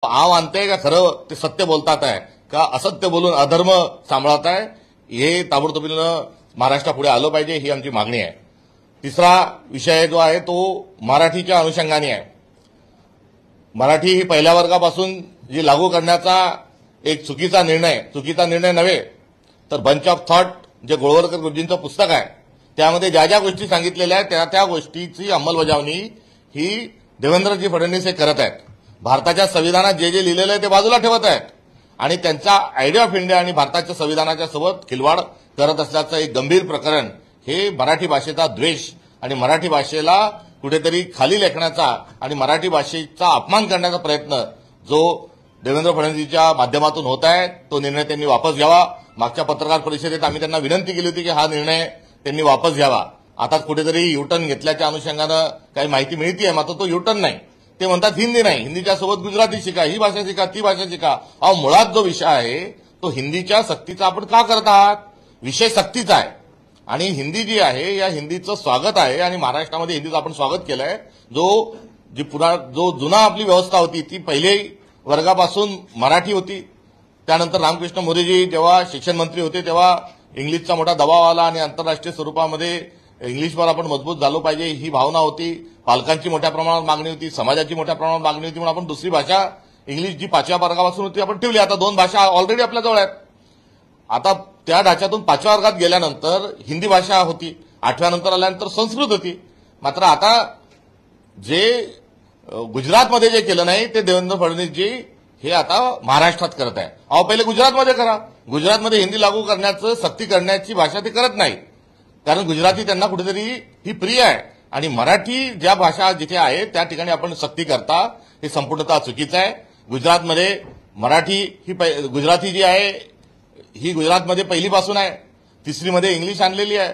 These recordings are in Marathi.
आव आणते का खरं ते सत्य बोलतात आहे का असत्य बोलून अधर्म सांभाळत आहे हे ताबडतोबीनं महाराष्ट्रापुढे आलं पाहिजे ही आमची मागणी आहे। तिसरा विषय जो आहे तो मराठीच्या अनुषंगाने आहे। मराठी ही पहिल्या वर्गापासून जी लागू करण्याचा एक चुकीचा निर्णय नव्हे तर बंच ऑफ थॉट जे गोळवलकर गुरुजींचं पुस्तक आहे त्यामध्ये ज्या ज्या गोष्टी सांगितलेल्या आहेत त्या गोष्टीची अंमलबजावणी ही देवेंद्रजी फडणवीस हे करत आहेत। भारताच्या संविधानात जे जे लिहिलेलं आहे ते बाजूला ठेवत आहेत आणि त्यांचा आयडिया ऑफ इंडिया आणि भारताच्या संविधानाच्या सोबत खिलवाड करत असल्याचं एक गंभीर प्रकरण हे मराठी भाषेचा द्वेष आणि मराठी भाषेला कुठेतरी खाली लेखण्याचा आणि मराठी भाषेचा अपमान करण्याचा प्रयत्न जो देवेंद्र फडणवीसच्या माध्यमातून होत आहे तो निर्णय त्यांनी वापस घ्यावा। मागच्या पत्रकार परिषदेत आम्ही त्यांना विनंती केली होती की हा निर्णय त्यांनी वापस घ्यावा। आता कुठेतरी युटर्न घेतल्याच्या अनुषंगानं काही माहिती मिळतीये मात्र तो युटर्न नाही। ते म्हणतात हिंदी नाही, हिंदीच्या सोबत गुजराती शिका, ही भाषा शिका, ती भाषा शिका। अहो मुळात जो विषय आहे तो हिंदीच्या सक्तीचा आपण का करत आहात? विषय सक्तीचा आहे आणि हिंदी जी आहे या हिंदीचं स्वागत आहे आणि महाराष्ट्रामध्ये हिंदीचं आपण स्वागत केलंय। जो जुना आपली व्यवस्था होती ती पहिल्या वर्गापासून मराठी होती। त्यानंतर रामकृष्ण मोरेजी जेव्हा शिक्षण मंत्री होते तेव्हा इंग्लिशचा मोठा दबाव आला आणि आंतरराष्ट्रीय स्वरूपामध्ये इंग्लिशवर आपण मजबूत झालो पाहिजे ही भावना होती। पालकांची मोठ्या प्रमाणात मागणी होती, समाजाची मोठ्या प्रमाणात मागणी होती म्हणून आपण दुसरी भाषा इंग्लिश जी 5व्या वर्गापासून होती आपण ठेवली। आता 2 भाषा ऑलरेडी आपल्याजवळ आहेत। आता त्या ढाच्यातून 5व्या वर्गात गेल्यानंतर हिंदी भाषा होती, 8व्या नंतर आल्यानंतर संस्कृत होती। मात्र आता जे गुजरातमध्ये जे केलं नाही ते देवेंद्र फडणवीसजी हे आता महाराष्ट्रात करत आहे। अहो पहिले गुजरातमध्ये करा। गुजरातमध्ये हिंदी लागू करण्याचं सक्ती करण्याची भाषा ते करत नाही कारण गुजराती त्यांना कुठेतरी ही प्रिय आहे आणि मराठी ज्या भाषा जिथे आहे त्या ठिकाणी आपण सक्ती करता हे संपूर्णतः चुकीचं आहे। गुजरातमध्ये मराठी ही गुजराती जी आहे ही गुजरातमध्ये पहिलीपासून आहे, 3रीमध्ये इंग्लिश आणलेली आहे,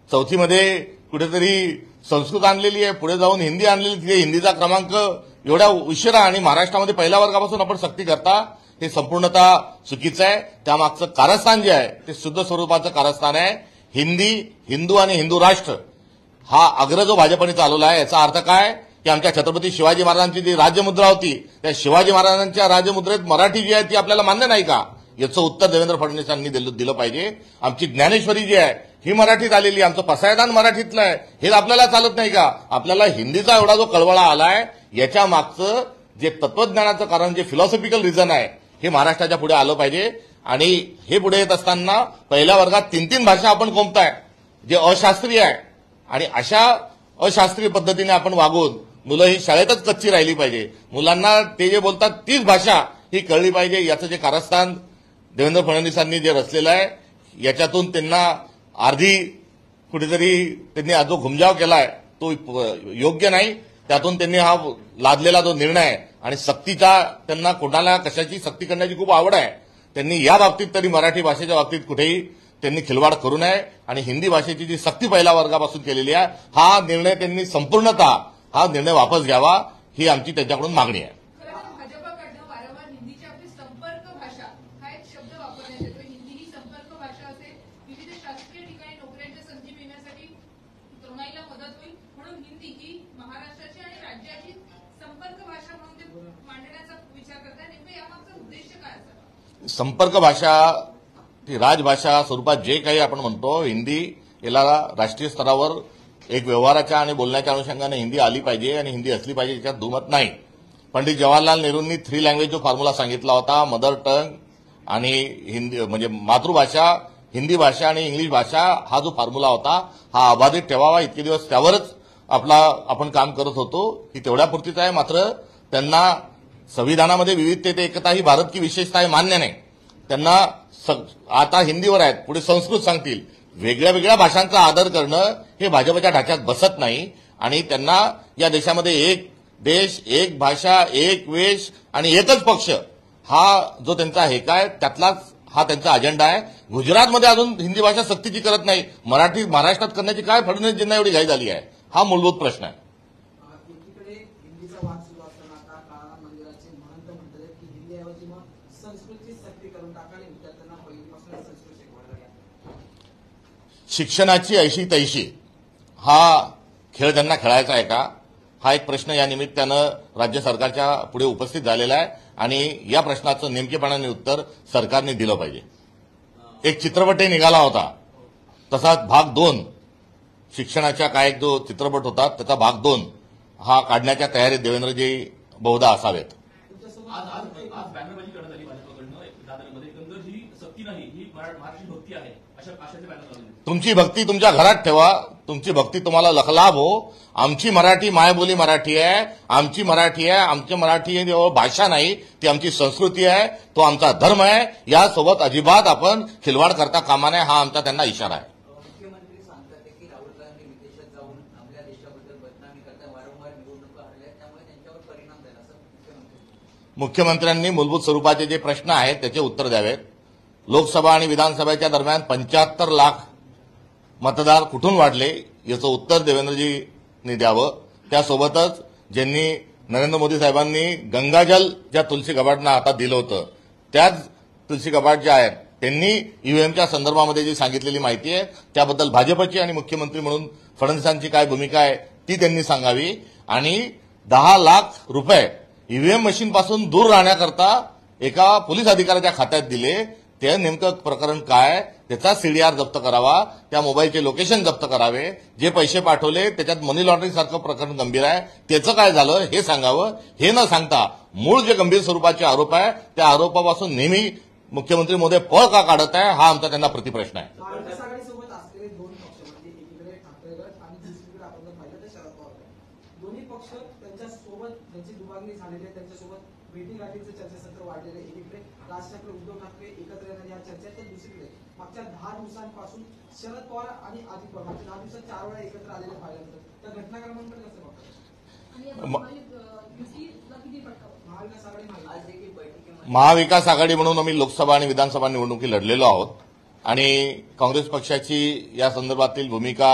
4थीमध्ये कुठेतरी संस्कृत आणलेली आहे, पुढे जाऊन हिंदी आणलेली, तिथे हिंदीचा क्रमांक एवढ्या उशिरा आणि महाराष्ट्रामध्ये पहिल्या वर्गापासून आपण सक्ती करता हे संपूर्णतः चुकीचं आहे। त्यामागचं कारस्थान जे आहे ते शुद्ध स्वरूपाचं कारस्थान आहे। हिंदी, हिंदू आणि हिंदू राष्ट्र हा अग्र जो भाजपने चालवला आहे याचा अर्थ काय की आमच्या छत्रपती शिवाजी महाराजांची जी राजमुद्रा होती त्या शिवाजी महाराजांच्या राजमुद्रेत मराठी जी आहे ती आपल्याला मान्य नाही का याचं उत्तर देवेंद्र फडणवीसांनी दिलं पाहिजे। आमची ज्ञानेश्वरी जी आहे ही मराठीत आलेली, आमचं पसायदान मराठीतलं आहे, हे आपल्याला चालत नाही का? आपल्याला हिंदीचा एवढा जो कळवळा आलाय याच्या मागचं जे तत्वज्ञानाचं कारण जे फिलॉसॉफिकल रिझन आहे हे महाराष्ट्राच्या पुढे आलं पाहिजे आणि हे पुढे येत असताना पहिल्या वर्गात 3 भाषा आपण कोंबताय जे अशास्त्रीय आहे आणि अशा अशास्त्रीय पद्धतीने आपण वागून मुलं ही शाळेतच कच्ची राहिली पाहिजे। मुलांना ते जे बोलतात तीच भाषा ही कळली पाहिजे। याचं जे कारस्थान देवेंद्र फडणवीसांनी जे रचलेलं आहे याच्यातून त्यांना अर्धी कुठेतरी त्यांनी जो घुमजाव केलाय तो योग्य नाही। त्यातून त्यांनी हा लादलेला जो निर्णय आणि सक्तीचा त्यांना कोणाला कशाची सक्ती करण्याची खूप आवड आहे त्यांनी या बाबतीत तरी मराठी भाषेच्या बाबतीत कुठेही त्यांनी खिलवाड करू नये आणि हिंदी भाषेची जी सक्ती पहिल्या वर्गापासून केलेली आहे हा निर्णय त्यांनी संपूर्णतः हा निर्णय वापस घ्यावा ही आमची त्यांच्याकडून मागणी आहे। भाजपकडनं वारंवार हिंदीची आपली संपर्क भाषा हा एक शब्द वापरण्यात येतो। हिंदी ही संपर्क भाषा असेल, विविध शासकीय ठिकाणी नोकऱ्यांच्या संधी मिळण्यासाठी तरुणाईला मदत होईल म्हणून हिंदी ही महाराष्ट्राची आणि राज्याची संपर्क भाषा म्हणून ते मांडण्याचा विचार करताय। नेमकं यामागचा उद्देश काय असावा? संपर्क भाषा ती राजभाषा स्वरूपात जे काही आपण म्हणतो हिंदी याला राष्ट्रीय स्तरावर एक व्यवहाराच्या आणि बोलण्याच्या अनुषंगाने हिंदी आली पाहिजे आणि हिंदी असली पाहिजे याच्यात दुमत नाही। पंडित जवाहरलाल नेहरूंनी 3 लँग्वेज जो फॉर्म्युला सांगितला होता मदर टंग आणि हिंदी म्हणजे मातृभाषा, हिंदी भाषा आणि इंग्लिश भाषा हा जो फॉर्म्युला होता हा अबाधित ठेवावा। इतके दिवस त्यावरच आपण काम करत होतो ही तेवढ्यापुरतीच आहे। मात्र त्यांना संविधानामध्ये विविधतेत एकता ही भारत की विशेषता आहे मान्य नाही। त्यांना आता हिंदीवर आहेत, पुढे संस्कृत सांगतील। वेगळ्या वेगळ्या भाषांचा आदर करणं हे भाजपच्या ढाच्यात बसत नाही आणि त्यांना या देशामध्ये एक देश, एक भाषा, एक वेश आणि एकच पक्ष हा जो त्यांचा हेकाय त्यातलाच हा त्यांचा अजेंडा आहे। गुजरातमध्ये अजून हिंदी भाषा सक्तीची करत नाही, मराठी महाराष्ट्रात करण्याची काय फडणवीसजींना एवढी घाई झाली आहे हा मूलभूत प्रश्न आहे। शिक्षणाची ऐशी तैशी हा खेळ त्यांना खेळायचा आहे का हा एक प्रश्न या निमित्तानं राज्य सरकारच्या पुढे उपस्थित झालेला आहे आणि या प्रश्नाचं नेमकेपणाने उत्तर सरकारने दिलं पाहिजे. एक चित्रपटही निघाला होता, तसाच भाग 2 शिक्षणाच्या काय जो चित्रपट होता त्याचा भाग 2 हा काढण्याच्या तयारीत देवेंद्रजी बहुधा असावेत. आज बॅनरबाजी करण्यात आली भाजपकडनं दादरमध्ये. एकंदर ही सक्ती नाही, ही महाराष्ट्राची भक्ती आहे अशा आशयाचे बॅनर लावले. तुमची भक्ती तुमच्या घरात ठेवा, तुमची भक्ती तुम्हाला लखलाभ हो. आमची मराठी मायबोली मराठी आहे, आमची मराठी आहे. आमची मराठी भाषा नाही, ती आमची संस्कृती आहे, तो आमचा धर्म आहे. यासोबत अजिबात आपण खिलवाड करता कामा नये, हा आमचा त्यांना इशारा आहे. मुख्यमंत्री सांगतात की राहुल गांधी विदेशात जाऊन आपल्या देशाबद्दल बदनामी करता वारंवार निवडणुका हरल्या, त्यामुळे त्यांच्यावर परिणाम झाला असं मुख्यमंत्र्यांनी मूलभूत स्वरूपाचे जे प्रश्न आहेत त्याचे उत्तर द्यावेत. लोकसभा आणि विधानसभेच्या दरम्यान 75 लाख मतदार कुठून वाढले याचं उत्तर देवेंद्रजींनी द्यावं. त्यासोबतच ज्यांनी नरेंद्र मोदी साहेबांनी गंगाजल ज्या तुलसी गबाडना हातात दिलं होतं, त्याच तुलसी गबाड ज्या आहेत त्यांनी ईव्हीएमच्या संदर्भामध्ये जी सांगितलेली माहिती आहे त्याबद्दल भाजपची आणि मुख्यमंत्री म्हणून फडणवीसांची काय भूमिका आहे ती त्यांनी सांगावी. आणि 10 लाख रुपये ईव्हीएम मशीनपासून दूर राहण्याकरता एका पोलीस अधिकाऱ्याच्या खात्यात दिले. ते नेमकं प्रकरण काय, त्याचा सीडीआर जप्त करावा, त्या मोबाईलचे लोकेशन जप्त करावे. जे पैसे पाठवले त्याच्यात मनी लॉन्ड्रिंग सारखं प्रकरण गंभीर आहे, त्याचं काय झालं हे सांगावं. हे न सांगता मूळ जे गंभीर स्वरूपाचे आरोप आहे त्या आरोपापासून नेहमी मुख्यमंत्री महोदय पळ का काढत आहे, हा आमचा त्यांना प्रतिप्रश्न आहे. महाविकास आघाडीसोबत असलेले दोन पक्ष म्हणजे एकीकडे ठाकरे गट आणि दुसरीकडे आपण जर पाहिलं तर शरद पवार गट, दोन्ही पक्ष त्यांच्यासोबत त्यांची दुभागणी झालेली आहे, त्यांच्यासोबत भेटीगाठीचं चर्चासत्र वाढलेलं आहे. एकीकडे राज ठाकरे उद्धव ठाकरे एकत्र येणार या चर्चेत, तर दुसरीकडे मागच्या 10 दिवसांपासून शरद पवार आणि अजित पवार मागच्या 10 दिवसात 4 वेळा एकत्र आलेले पाहिलं जातं. त्या घटनाक्रमांकडे कसं बघतात महाविकास आघाडी आज देखील बैठकीमध्ये महाविकास आघाडी म्हणून आम्ही लोकसभा आणि विधानसभा निवडणुकी लढलेलो आहोत आणि काँग्रेस पक्षाची या संदर्भातील भूमिका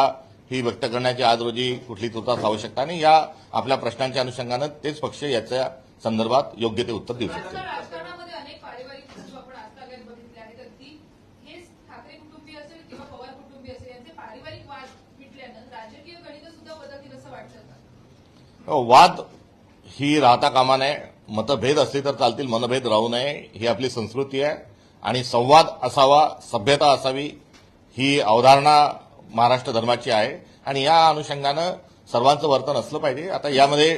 ही व्यक्त करण्याची आज रोजी कुठली तुर्तास आवश्यकता नाही. या आपल्या प्रश्नांच्या अनुषंगानं तेच पक्ष याच्या संदर्भात योग्य ते उत्तर देऊ शकतील. राजकारणामध्ये अनेक पारिवारिक प्रसंग आपण आजतागायत बघितले आहेत. अगदी हेच ठाकरे कुटुंबीय असेल किंवा पवार कुटुंबीय असेल यांचे पारिवारिक वाद मिटल्यानं राजकीय गणित सुद्धा बदलतील असं वाटतं का? वाद ही राहता कामा नये. मतभेद असले तर चालतील, मनभेद राहू नये. ही आपली संस्कृती आहे आणि संवाद असावा, सभ्यता असावी ही अवधारणा महाराष्ट्र धर्माची आहे आणि या अनुषंगानं सर्वांचं वर्तन असलं पाहिजे. आता यामध्ये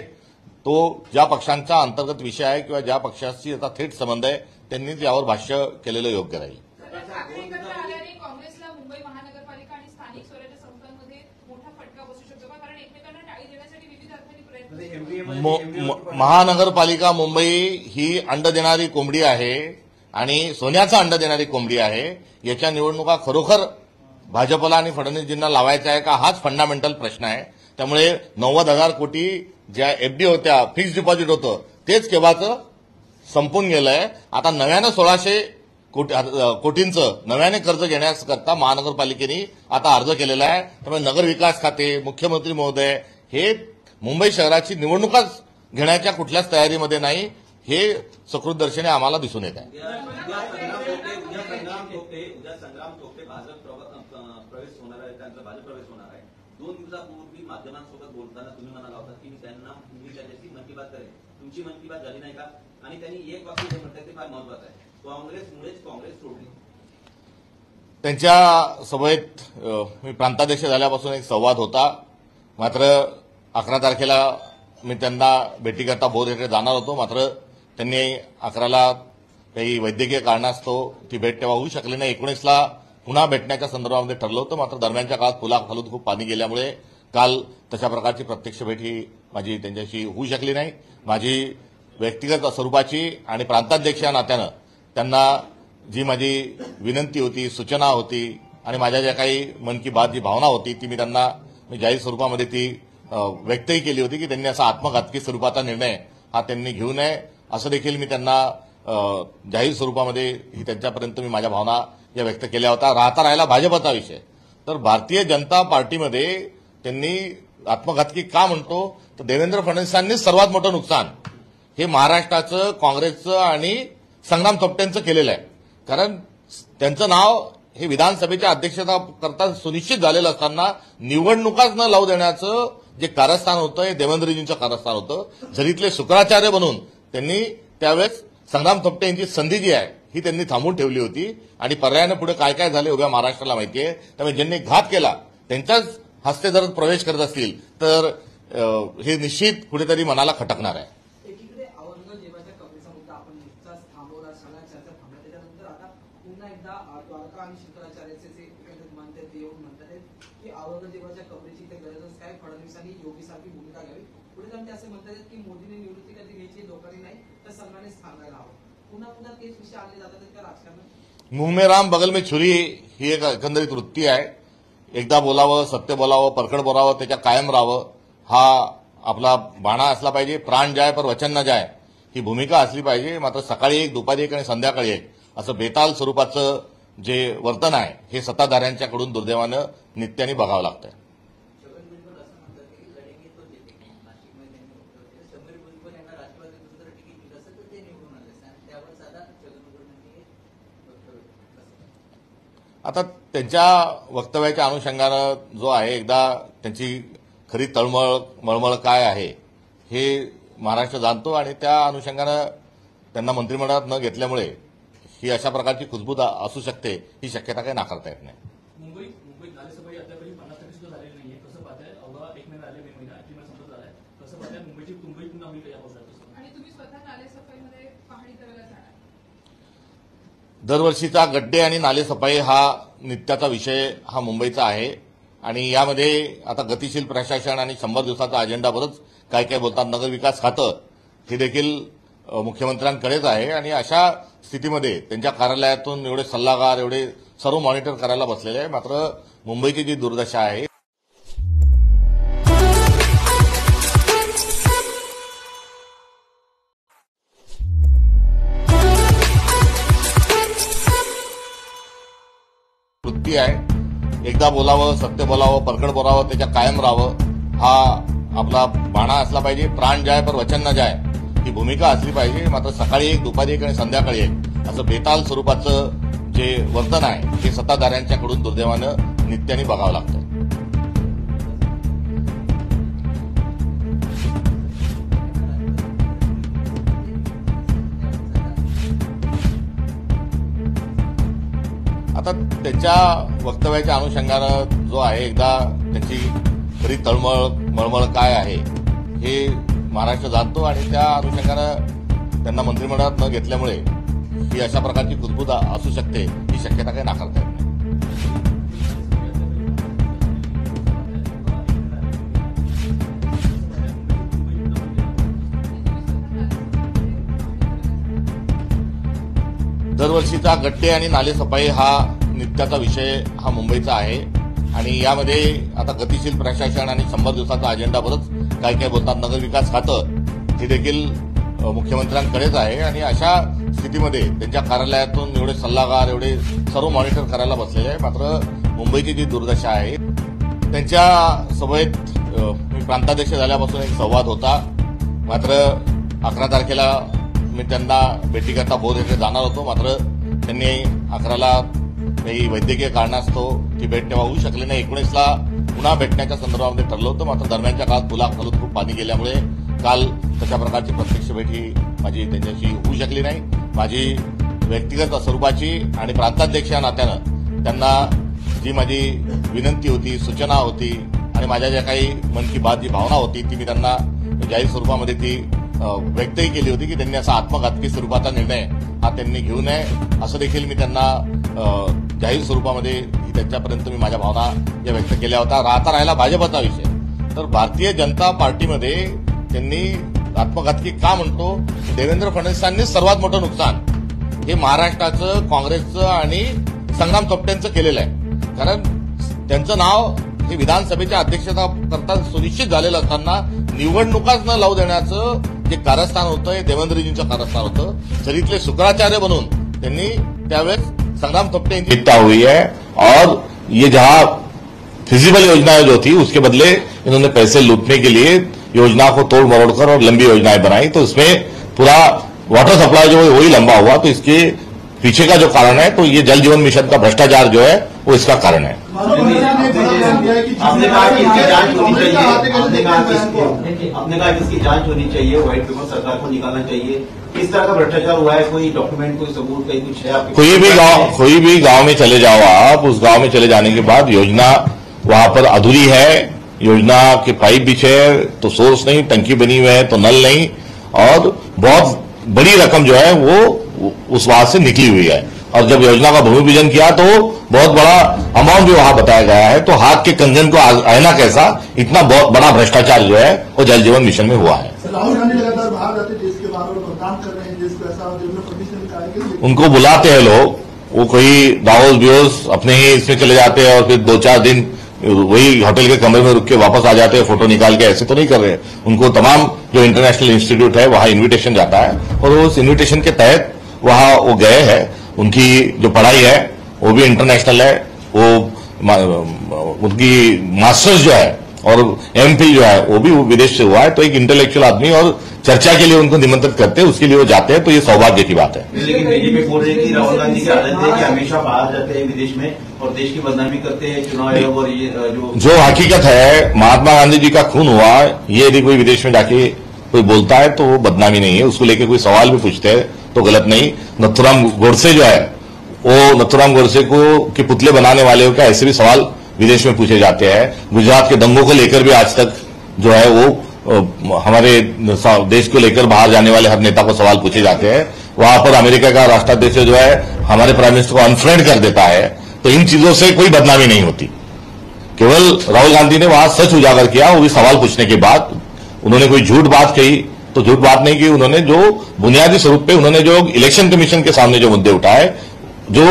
तो ज्या पक्षांचा अंतर्गत विषय आहे किंवा ज्या पक्षाशी याचा थेट संबंध आहे त्यांनीच यावर भाष्य केलेलं योग्य राहील. ठाकरे एकत्र आल्याने काँग्रेसला मुंबई महानगरपालिका आणि स्थानिक स्वराज्य संस्थांमध्ये मोठा फटका बसू शकतो का? कारण एकमेकांना टाळी देण्यासाठी विविध अर्थाने प्रयत्न महानगरपालिका मुंबई ही अंड देणारी कोंबडी आहे आणि सोन्याचा अंड देणारी कोंबडी आहे. याच्या निवडणुका खरोखर भाजपला आणि फडणवीसजींना लावायचा आहे का, हाच फंडामेंटल प्रश्न आहे. त्यामुळे 90,000 कोटी ज्या एफडी होत्या, फिक्स्ड डिपॉझिट होतं, तेच केव्हाचं संपून गेलंय. आता नव्यानं 1600 कोटींचं नव्याने कर्ज घेण्याकरता महानगरपालिकेने आता अर्ज केलेला आहे. त्यामुळे नगर विकास खाते, मुख्यमंत्री महोदय हे मुंबई शहराची निवडणुकाच घेण्याच्या कुठल्याच तयारीमध्ये नाही, हे सकृतदर्शनी आम्हाला दिसून येत आहे. उद्या संग्राम थोपटे भाजप प्रवेश होणार आहे, त्यांचा भाजप प्रवेश होणार आहे. 2 दिवसापूर्वी माध्यमांसोबत बोलताना तुम्ही म्हणाला होता की मी त्याच्याशी मन की बात करेन. तुमची मन की बात झाली नाही का? आणि त्यांनी एक वाक्य जे म्हणतात ते फार महत्वाचं आहे, काँग्रेसमुळेच काँग्रेस सोडली. त्यांच्या सभेत मी प्रांताध्यक्ष झाल्यापासून एक संवाद होता. मात्र 11 तारखेला मी त्यांना भेटीकरता बोर येथे जाणार होतो. मात्र त्यांनी 11ला काही वैद्यकीय कारणास्तव ती भेट तेव्हा होऊ शकली नाही. 19ला पुन्हा भेटण्याच्या संदर्भामध्ये ठरलं होतं. मात्र दरम्यानच्या काळात पुलाखालून खूप पाणी गेल्यामुळे काल तशा प्रकारची प्रत्यक्ष भेट ही माझी त्यांच्याशी होऊ शकली नाही. माझी व्यक्तिगत स्वरूपाची आणि प्रांताध्यक्ष या नात्यानं त्यांना जी माझी विनंती होती, सूचना होती आणि माझ्या ज्या काही मन की बात जी भावना होती ती मी त्यांना जाहीर स्वरूपामध्ये ती व्यक्तही केली होती की त्यांनी असा आत्मघातकी स्वरूपाचा निर्णय हा त्यांनी घेऊ नये, असं देखील मी त्यांना जाहीर स्वरूपामध्ये ही त्यांच्यापर्यंत मी माझ्या भावना या व्यक्त केल्या होत्या. राहिला भाजपचा विषय, तर भारतीय जनता पार्टीमध्ये त्यांनी आत्मघातकी का म्हणतो तर देवेंद्र फडणवीसांनी सर्वात मोठं नुकसान हे महाराष्ट्राचं, काँग्रेसचं आणि संग्राम थोपटेंचं केलेलं आहे. कारण त्यांचं नाव हे विधानसभेच्या अध्यक्षता करता सुनिश्चित झालेलं असताना निवडणुकाच न लावू देण्याचं जे कारस्थान होतं हे देवेंद्रजींचं कारस्थान होतं. झरीतले शुक्राचार्य बनून त्यांनी त्यावेळेस संग्राम थोपटे यांची संधी जी आहे ही त्यांनी थांबवून ठेवली होती आणि पर्यायानं पुढे काय काय झाले उभ्या महाराष्ट्राला माहितीये. त्यामुळे ज्यांनी घात केला त्यांच्याच हस्ते जर प्रवेश करत असतील तर हे निश्चित कुठेतरी मनाला खटकणार आहे. एकीकडे औरंगजेबाच्या कबरीचा मुद्दा आपण नुकताच थांबवला, सगळ्या चर्चा थांबल्या. त्याच्यानंतर आता पुन्हा एकदा द्वारका आणि शंकराचार्याचे जे म्हणते ते येऊन म्हणतात की औरंगजेबाच्या कबरीची इथे गरजच काय, फडणवीसांनी योगीसारखी भूमिका घ्यावी. पुढे जाऊन ते असे म्हणतात की मोदींनी निवृत्ती कधी घ्यायची, लोकांनी नाही तर संघाने सांगायला हवं. पुन्हा पुन्हा तेच विषय आणले जातात त्या राजकारणात. मुंह में राम बगल में छुरी ही एक एकंदरीत वृत्ती आहे. एकदा बोलावं, सत्य बोलावं, परखड बोलावं, त्याच्या कायम राहावं हा आपला बाणा असला पाहिजे. प्राण जाय पर वचन न जाय ही भूमिका असली पाहिजे. मात्र सकाळी एक, दुपारी एक आणि संध्याकाळी एक असं बेताल स्वरूपाचं जे वर्तन आहे हे सत्ताधाऱ्यांच्याकडून दुर्दैवानं नित्याने बघावं लागतंय. छगन भुजबळ असं म्हणतात की लढेंगे तो जितेंगे. नाशिकमध्ये त्यांनी वक्तव्य केलं. समीर भुजबळ यांना राष्ट्रवादीतून जर तिकीट दिलं असेल तर ते निवडून आले आणि त्यावर साधा छगन भुजबळांनी वक्तव्य केलं. आता त्यांच्या वक्तव्याच्या अनुषंगानं जो आहे एकदा त्यांची खरी तळमळ मळमळ काय आहे हे महाराष्ट्र जाणतो आणि त्या अनुषंगानं त्यांना मंत्रिमंडळात न घेतल्यामुळे ही अशा प्रकारची कुजबूज असू शकते ही शक्यता काही नाकारता येत नाही. मुंबईत नालेसफाई अद्यापही 50% सुद्धा झालेली नाहीये. कसं पाहताय? अवघा 1 महिना आले, मे महिना आणखी महिना संपत आलाय. कसं पाहताय? मुंबईची पुन्हा होईल का या पावसाळ्यात? आणि तुम्ही स्वतः नालेसफाईमध्ये पाहणी करायला जाणार. दरवर्षीचा गड्डे आणि नालेसफाई हा नित्याचा विषय हा मुंबईचा आहे आणि यामध्ये आता गतिशील प्रशासन आणि 100 दिवसाचा अजेंडा बरंच काय काय बोलतात. नगरविकास खातं हे देखील मुख्यमंत्र्यांकडेच आहे आणि अशा स्थितीमध्ये त्यांच्या कार्यालयातून एवढे सल्लागार एवढे सर्व मॉनिटर करायला बसलेले आहे. मात्र मुंबईची जी दुर्दशा आहे वृत्ती आहे. एकदा बोलावं, सत्य बोलावं, परखड बोलावं, त्याच्या कायम राहावं हा आपला बाणा असला पाहिजे. प्राण जाय पर वचन न जाय ही भूमिका असली पाहिजे. मात्र सकाळी एक, दुपारी एक आणि संध्याकाळी एक असं बेताल स्वरूपाचं जे वर्तन आहे हे सत्ताधाऱ्यांच्याकडून दुर्दैवानं नित्याने बघावं लागतं. आता त्यांच्या वक्तव्याच्या अनुषंगानं जो आहे एकदा त्यांची खरी तळमळ मळमळ काय आहे हे महाराष्ट्र जाणतो आणि त्या अनुषंगानं त्यांना मंत्रिमंडळात न घेतल्यामुळे ही अशा प्रकारची कुजबूज असू शकते ही शक्यता काही नाकारता येत नाही. दरवर्षीचा गड्डे आणि नालेसफाई हा नित्याचा विषय हा मुंबईचा आहे आणि यामध्ये आता गतिशील प्रशासन आणि 100 दिवसाचा अजेंडा बरंच काय काय बोलतात. नगरविकास खातं हे देखील मुख्यमंत्र्यांकडेच आहे आणि अशा स्थितीमध्ये त्यांच्या कार्यालयातून एवढे सल्लागार एवढे सर्व मॉनिटर करायला बसलेले आहे. मात्र मुंबईची जी दुर्दशा आहे त्यांच्या सभेत मी प्रांताध्यक्ष झाल्यापासून एक संवाद होता. मात्र 11 तारखेला मी त्यांना भेटीकरता बोध येथे जाणार होतो. मात्र त्यांनी 11ला काही वैद्यकीय कारणास्तव ती भेट तेव्हा होऊ शकली नाही. 19ला पुन्हा भेटण्याच्या संदर्भामध्ये ठरलं होतं. मात्र दरम्यानच्या काळात पुलाखालून खूप पाणी गेल्यामुळे काल तशा प्रकारची प्रत्यक्ष भेट ही माझी त्यांच्याशी होऊ शकली नाही. माझी व्यक्तिगत स्वरूपाची आणि प्रांताध्यक्ष या नात्यानं त्यांना जी माझी विनंती होती, सूचना होती आणि माझ्या ज्या काही मन की बात जी भावना होती ती मी त्यांना जाहीर स्वरूपामध्ये ती व्यक्तही केली होती की त्यांनी असा आत्मघातकी स्वरूपाचा निर्णय हा त्यांनी घेऊ नये असं देखील मी त्यांना जाहीर स्वरूपामध्ये त्यांच्यापर्यंत मी माझ्या भावना या व्यक्त केल्या होत्या. राहिला भाजपचा विषय तर भारतीय जनता पार्टीमध्ये त्यांनी आत्मघातकी का म्हणतो, देवेंद्र फडणवीसांनी सर्वात मोठं नुकसान हे महाराष्ट्राचं, काँग्रेसचं आणि संग्राम थोपटेंचं केलेलं आहे. कारण त्यांचं नाव हे विधानसभेच्या अध्यक्षता करता सुनिश्चित झालेलं असताना निवडणुकाच न लावू देण्याचं जे कारस्थान होतं हे देवेंद्रजींचं कारस्थान होतं. चरित्रे शुक्राचार्य बनून त्यांनी त्यावेळेस संग्राम थोपटे यांची हत्या हुई है और ये जहां फिजिबल योजनाएं जो थी उसके बदले इन्होंने पैसे लूटने के लिए योजना को तोड़ मरोड़कर और लंबी योजनाएं बनाई. तो इसमें पूरा वाटर सप्लाई जो है वही लंबा हुआ. तो इसके पीछे का जो कारण है तो ये जल जीवन मिशन का भ्रष्टाचार जो है वो इसका कारण है. है कि आपने कहा कि इसकी जांच होनी चाहिए, आपने कहा कि इसकी जांच होनी चाहिए, व्हाइट पेपर सरकार को निकालना चाहिए। किस तरह का भ्रष्टाचार हुआ है? कोई डॉक्यूमेंट, कोई सबूत, कहीं कुछ है आपके? कोई भी गांव में चले जाओ आप, उस गांव में चले जाने के बाद योजना वहां पर अधूरी है, योजना के पाइप बिछे है तो सोर्स नहीं, टंकी बनी हुई है तो नल नहीं, और बहुत बड़ी रकम जो है वो उस वहां से निकली हुई है। और जब योजना का भूमि पूजन किया तो बहुत बड़ा अमाउंट भी वहां बताया गया है। तो हाथ के कंगन को आईना कैसा, इतना बहुत बड़ा भ्रष्टाचार जो है वो जल जीवन मिशन में हुआ है। राहुल गांधी लगातार बाहर जाते देश के बाहर मतदान कर रहे हैं, देश को ऐसा उनको बुलाते हैं लोग, वो कोई दावोस बियोस अपने ही इसमें चले जाते हैं और फिर 2-4 दिन वही होटल के कमरे में रुक के वापस आ जाते हैं फोटो निकाल के। ऐसे तो नहीं कर रहे। उनको तमाम जो इंटरनेशनल इंस्टीट्यूट है वहां इन्विटेशन जाता है और उस इन्विटेशन के तहत वहां वो गए हैं। उनकी जो पढ़ाई है वो भी इंटरनेशनल है, वो उनकी मास्टर्स जो है और एमफिल जो है वो भी विदेश से हुआ है। तो एक इंटेलेक्चुअल आदमी और चर्चा के लिए उनको निमंत्रित करते हैं, उसके लिए वो जाते हैं, तो ये सौभाग्य की बात है। लेकिन बीजेपी बोल रही है कि राहुल गांधी की आदत है कि हमेशा बाहर जाते हैं विदेश में और देश की बदनामी करते हैं, चुनाव आयोग और ये जो हकीकत है, महात्मा गांधी जी का खून हुआ, ये यदि कोई विदेश में जाके कोई बोलता है तो वो बदनामी नहीं है। उसको लेकर कोई सवाल भी पूछते हैं तो गलत नहीं। नथुराम गोडसे जो है वो नथुराम गोडसे को के पुतले बनाने वाले का ऐसे भी सवाल विदेश में पूछे जाते हैं। गुजरात के दंगों को लेकर भी आज तक जो है वो हमारे देश को लेकर बाहर जाने वाले हर नेता को सवाल पूछे जाते हैं। वहां पर अमेरिका का राष्ट्राध्यक्ष जो है हमारे प्राइम मिनिस्टर को अनफ्रेंड कर देता है। तो इन चीजों से कोई बदनामी नहीं होती। केवल राहुल गांधी ने वहां सच उजागर किया, वो भी सवाल पूछने के बाद। उन्होंने कोई झूठ बात कही तो झूठ बात नहीं की। उन्होंने जो बुनियादी स्वरूप पे उन्होंने जो इलेक्शन कमीशन के सामने जो मुद्दे उठाए, जो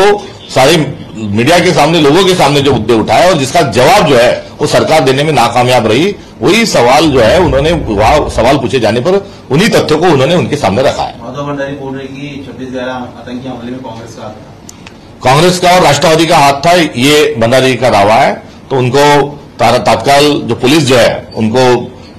सारे मीडिया के सामने, लोगों के सामने जो मुद्दे उठाए और जिसका जवाब जो है वो सरकार देने में नाकामयाब रही, वही सवाल जो है उन्होंने वहां सवाल पूछे जाने पर उन्हीं तथ्यों को उन्होंने उनके सामने रखा है। माधव भंडारी बोल रहे कि 26/11 आतंकी हमले में कांग्रेस का और राष्ट्रवादी का हाथ था, ये भंडारी का दावा है। तो उनको तत्काल जो पुलिस जो है उनको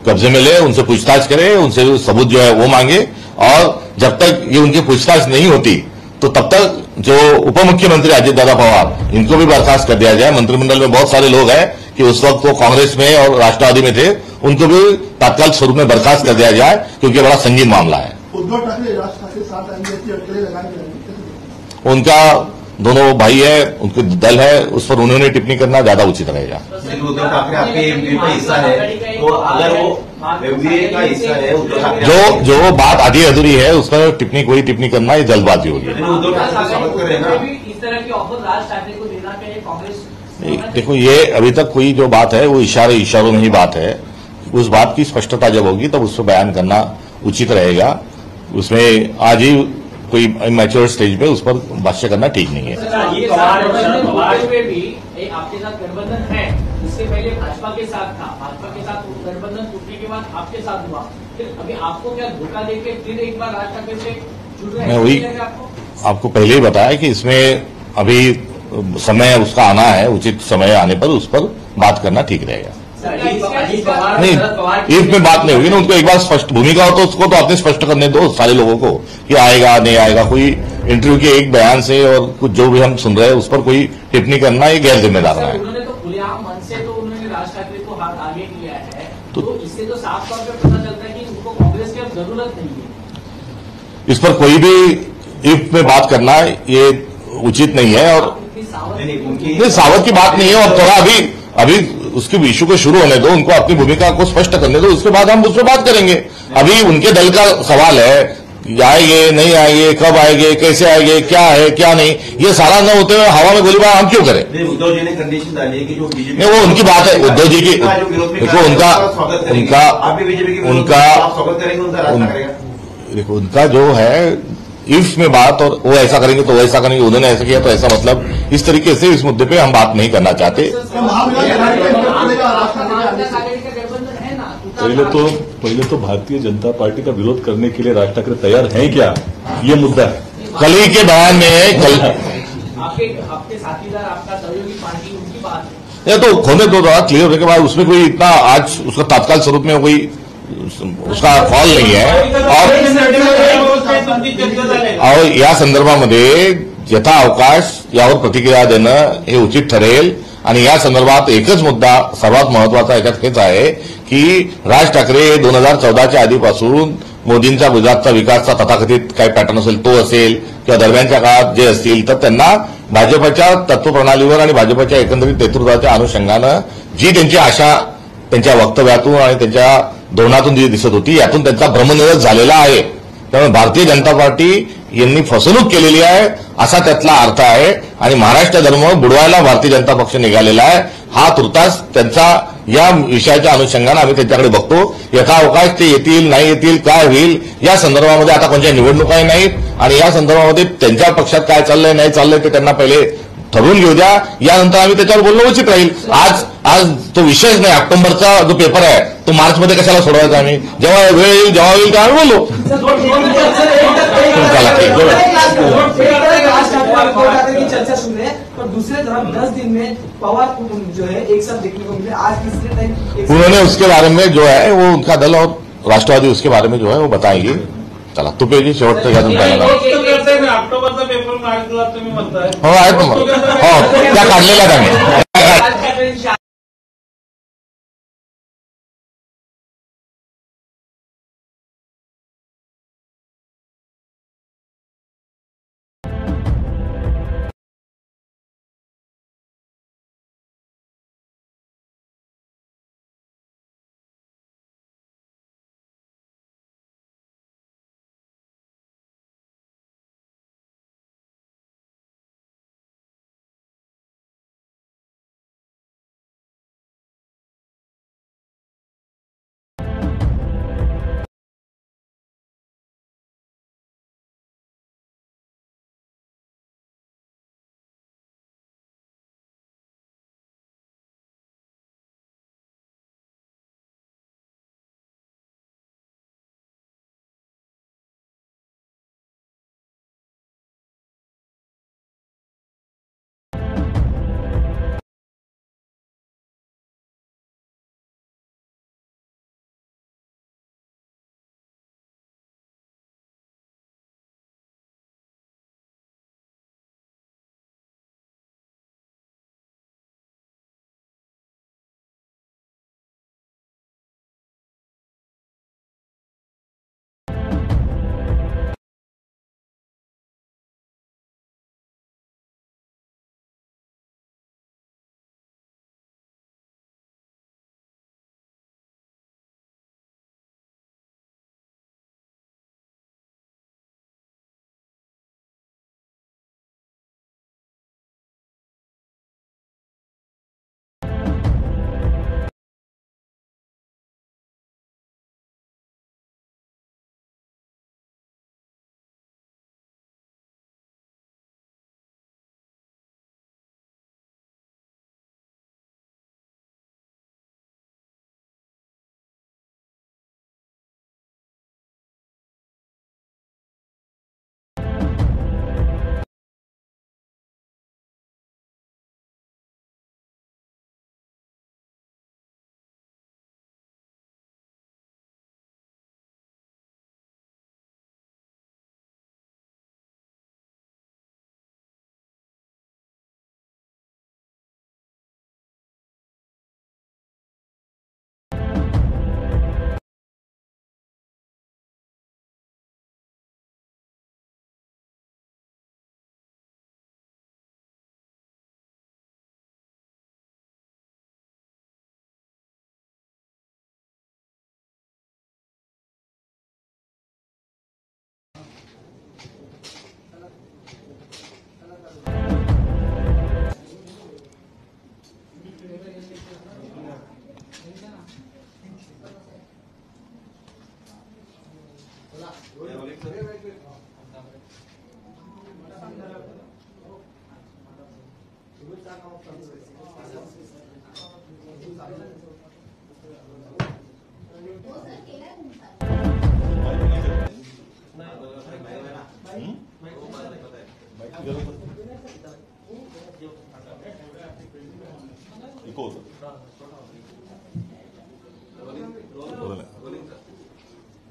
कब्जे में ले, उनसे पूछताछ करे, उनसे सबूत जो है वो मांगे। और जब तक ये उनकी पूछताछ नहीं होती तो तब तक जो उप मुख्यमंत्री अजित दादा पवार, इनको भी बर्खास्त कर दिया जाए। मंत्रिमंडल में बहुत सारे लोग हैं कि उस वक्त वो कांग्रेस में और राष्ट्रवादी में थे, उनको भी तत्काल स्वरूप में बर्खास्त कर दिया जाए, क्योंकि बड़ा संगीन मामला है। उद्धव ठाकरे राज ठाकरे साथ आएंगे, ऐसी अटकलें लगाएंगे? उनका दोनों भाई है, उनके दल है, उस पर उन्होंने टिप्पणी करना ज्यादा उचित रहेगा। उद्धव ठाकरे आपके एमपी का हिस्सा है, तो अगर वो एमपीए का हिस्सा है, उद्धव ठाकरे जो बात आधी अधूरी है उस पर कोई टिप्पणी करना ये जल्दबाजी होगी। उद्धव ठाकरे स्वागत कर रहे हैं ना? इस तरह की ऑफर राज ठाकरे को देना चाहिए कांग्रेस। देखो, ये अभी तक कोई जो बात है वो इशारों में ही बात है। उस बात की स्पष्टता जब होगी तब उस पर बयान करना उचित रहेगा। उसमें आज ही कोई मैच्योर स्टेज पे उस पर भाष्य करना ठीक नहीं है। ये भी आपके साथ गठबंधन है, इससे पहले भाजपा के साथ था, भाजपा के साथ गठबंधन टूटने के बाद आपके साथ हुआ, फिर अभी आपको क्या धोखा देके फिर एक बार राज ठाकरे से जुड़ रहे हैं? मैं वही आपको पहले ही बताया कि इसमें अभी समय उसका आना है, उचित समय आने पर उस पर बात करना ठीक रहेगा। नहीं, इफ में बात नहीं होगी ना, उनको एक बार स्पष्ट भूमिका हो तो उसको तो आपने स्पष्ट करने दो सारे लोगों को कि आएगा नहीं आएगा। कोई इंटरव्यू के एक बयान से और कुछ जो भी हम सुन रहे हैं उस पर कोई टिप्पणी करना ये गैर जिम्मेदार है। उन्होंने तो खुलेआम मन से तो उन्होंने राज ठाकरे को हाथ आगे किया है, तो इससे तो साफ तौर पर पता चलता है कि उनको कांग्रेस की अब जरूरत नहीं है। इस पर कोई भी इफ में बात करना ये उचित नहीं है। और नहीं, सावध की बात नहीं है। और थोड़ा अभी उसके इशू को शुरू होने दो, उनको अपनी भूमिका को स्पष्ट करने दो, उसके बाद हम उस पर बात करेंगे। अभी उनके दल का सवाल है, आएंगे नहीं आएंगे, कब आएंगे, कैसे आएंगे, क्या है क्या नहीं, ये सारा न होते हुए हवा में गोलीबार हम क्यों करें? उद्धव जी ने कंडीशन डाली है कि जो बीजेपी, नहीं, वो उनकी बात है उद्धव जी की। देखो देखो उनका जो है इफ में बात, और वो ऐसा करेंगे तो वैसा करेंगे, उन्होंने ऐसा किया तो ऐसा, मतलब इस तरीके से इस मुद्दे पे हम बात नहीं करना चाहते। पहले तो भारतीय जनता पार्टी का विरोध करने के लिए राज ठाकरे तैयार हैं क्या, ये मुद्दा है। कल ही के बयान में आपके साथीदार, आपका सहयोगी पार्टी, उनकी बात है, ये तो खोने दो, थोड़ा क्लियर होने के बाद उसमें कोई इतना आज उसका तात्काल स्वरूप में कोई उसका कॉल नहीं है। और या संदर्भामध्ये यथाअवकाश यावर प्रतिक्रिया देणं हे उचित ठरेल. आणि या संदर्भात एकच मुद्दा सर्वात महत्वाचा याच्यात हेच आहे की राज ठाकरे 2014च्या आधीपासून मोदींचा गुजरातचा विकासचा तथाकथित काही पॅटर्न असेल तो असेल किंवा दरम्यानच्या काळात जे असतील तर त्यांना भाजपच्या तत्वप्रणालीवर आणि भाजपच्या एकंदरीत नेतृत्वाच्या अनुषंगानं जी त्यांची आशा त्यांच्या वक्तव्यातून आणि त्यांच्या धोरणातून जी दिसत होती यातून त्यांचा भ्रमनिरस झालेला आहे. त्यामुळे भारतीय जनता पार्टी यांनी फसवणूक केलेली आहे असा त्यातला अर्थ आहे. आणि महाराष्ट्र धर्म बुडवायला भारतीय जनता पक्ष निघालेला आहे हा तुर्तास त्यांचा या विषयाच्या अनुषंगानं आम्ही त्यांच्याकडे बघतो. यथाअवकाश ते येतील नाही येतील काय होईल या संदर्भामध्ये आता कोणत्या निवडणुकाही नाहीत आणि या संदर्भामध्ये त्यांच्या पक्षात काय चाललंय नाही चाललंय ते त्यांना पहिले ठरवून घेऊ द्या. यानंतर आम्ही त्याच्यावर बोलणं उचित राहील. आज तो विषयच नाही. ऑक्टोबरचा जो पेपर आहे तो मार्चमध्ये कशाला सोडवायचा आम्ही जेव्हा वेळ येईल जेव्हा होईल तेव्हा आम्ही बोलू. चर्चा शुरू है पर दूसरे तरफ 10 दिन में पवार जो है एक साथ देखने को मिले. आज तीसरे टाइम उन्होंने उसके बारे में जो है वो उनका दल और राष्ट्रवादी उसके बारे में जो है वो बताएंगे. चला तुपे जी शेवटचं घ्या तुमच्या ऑक्टोबरचा पेपर मार्चला तुम्ही म्हणताय. हो आहेत ना मग हो त्या काढलेल्या आम्ही.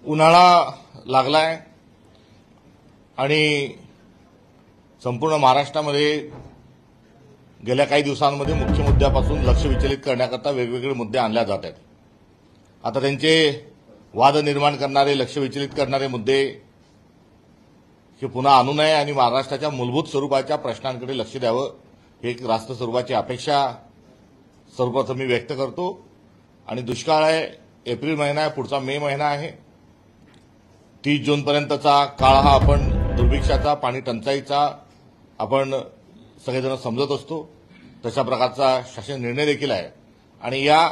उन्हाळा लागलाय आणि संपूर्ण महाराष्ट्रामध्ये गेल्या काही दिवसांमध्ये मुख्य मुद्द्यापासून लक्ष विचलित करण्याकरता वेगवेगळे मुद्दे आणल्या जात आहेत. आता त्यांचे वाद निर्माण करणारे, लक्ष विचलित करणारे मुद्दे हे पुन्हा आणू नये आणि महाराष्ट्राच्या मूलभूत स्वरूपाच्या प्रश्नांकडे लक्ष द्यावं, ही एक रास्त स्वरूपाची अपेक्षा सर्वप्रथम मी व्यक्त करतो. आणि दुष्काळ आहे, एप्रिल महिना आहे, पुढचा मे महिना आहे, 30 जूनपर्यंतचा काळ हा आपण दुर्भिक्षाचा, पाणी टंचाईचा आपण सगळेजण समजत असतो. तशा प्रकारचा शासन निर्णय देखील आहे. आणि या